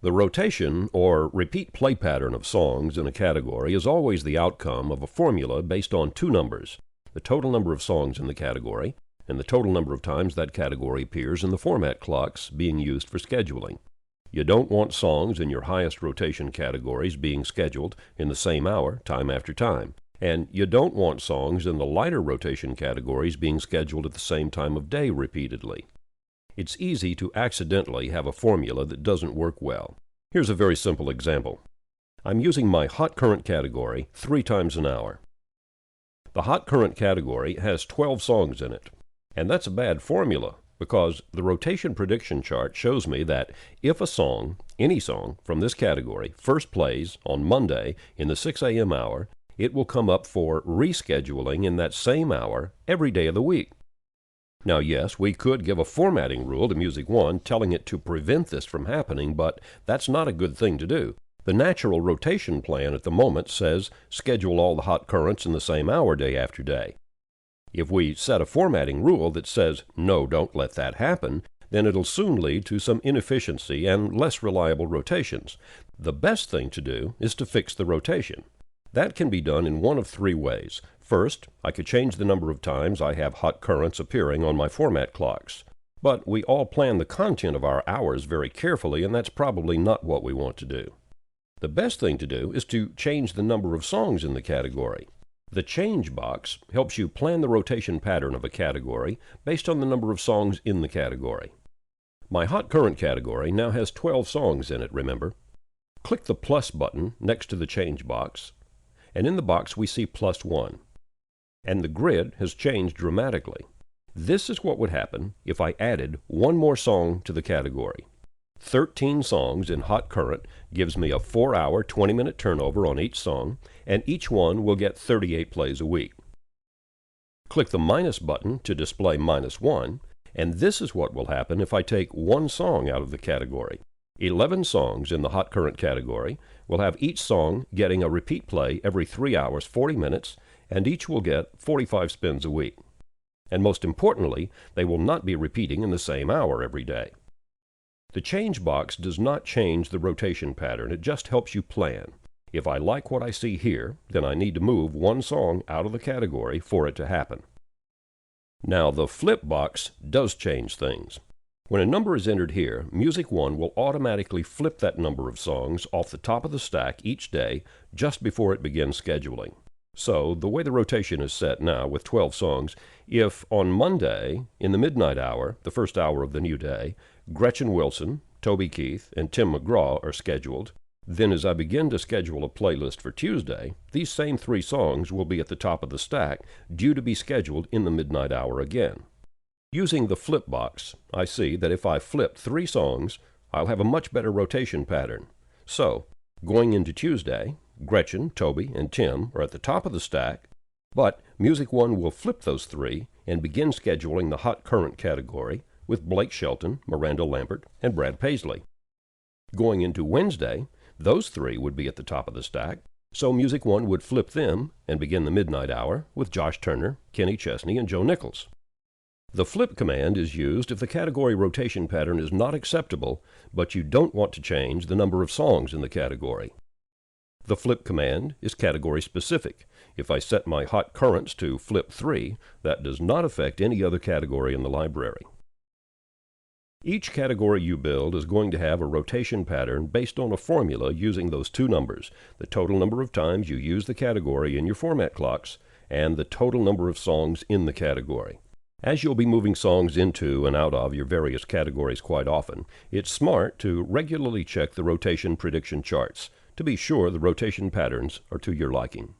The rotation or repeat play pattern of songs in a category is always the outcome of a formula based on two numbers: the total number of songs in the category and the total number of times that category appears in the format clocks being used for scheduling. You don't want songs in your highest rotation categories being scheduled in the same hour time after time, and you don't want songs in the lighter rotation categories being scheduled at the same time of day repeatedly. It's easy to accidentally have a formula that doesn't work well. Here's a very simple example. I'm using my hot current category 3 times an hour. The hot current category has 12 songs in it, and that's a bad formula because the rotation prediction chart shows me that if a song, any song from this category, first plays on Monday in the 6 a.m. hour, it will come up for rescheduling in that same hour every day of the week. Now, yes, we could give a formatting rule to Music One telling it to prevent this from happening, but that's not a good thing to do. The natural rotation plan at the moment says schedule all the hot currents in the same hour day after day. If we set a formatting rule that says, no, don't let that happen, then it'll soon lead to some inefficiency and less reliable rotations. The best thing to do is to fix the rotation. That can be done in one of 3 ways. First, I could change the number of times I have hot currents appearing on my format clocks. But we all plan the content of our hours very carefully, and that's probably not what we want to do. The best thing to do is to change the number of songs in the category. The change box helps you plan the rotation pattern of a category based on the number of songs in the category. My hot current category now has 12 songs in it, remember? Click the plus button next to the change box, and in the box we see +1. And the grid has changed dramatically. This is what would happen if I added one more song to the category. 13 songs in hot current gives me a 4-hour, 20-minute turnover on each song, and each one will get 38 plays a week. Click the minus button to display -1, and this is what will happen if I take one song out of the category. 11 songs in the hot current category will have each song getting a repeat play every 3 hours, 40 minutes, and each will get 45 spins a week. And most importantly, they will not be repeating in the same hour every day. The change box does not change the rotation pattern, it just helps you plan. If I like what I see here, then I need to move one song out of the category for it to happen. Now the flip box does change things. When a number is entered here, Music One will automatically flip that number of songs off the top of the stack each day just before it begins scheduling. So, the way the rotation is set now with 12 songs, if on Monday, in the midnight hour, the first hour of the new day, Gretchen Wilson, Toby Keith, and Tim McGraw are scheduled, then as I begin to schedule a playlist for Tuesday, these same 3 songs will be at the top of the stack, due to be scheduled in the midnight hour again. Using the flip box, I see that if I flip 3 songs, I'll have a much better rotation pattern. So, going into Tuesday, Gretchen, Toby, and Tim are at the top of the stack, but Music One will flip those 3 and begin scheduling the hot current category with Blake Shelton, Miranda Lambert, and Brad Paisley. Going into Wednesday, those 3 would be at the top of the stack, so Music One would flip them and begin the midnight hour with Josh Turner, Kenny Chesney, and Joe Nichols. The flip command is used if the category rotation pattern is not acceptable, but you don't want to change the number of songs in the category. The flip command is category specific. If I set my hot currents to flip 3, that does not affect any other category in the library. Each category you build is going to have a rotation pattern based on a formula using those 2 numbers, the total number of times you use the category in your format clocks, and the total number of songs in the category. As you'll be moving songs into and out of your various categories quite often, it's smart to regularly check the rotation prediction charts to be sure the rotation patterns are to your liking.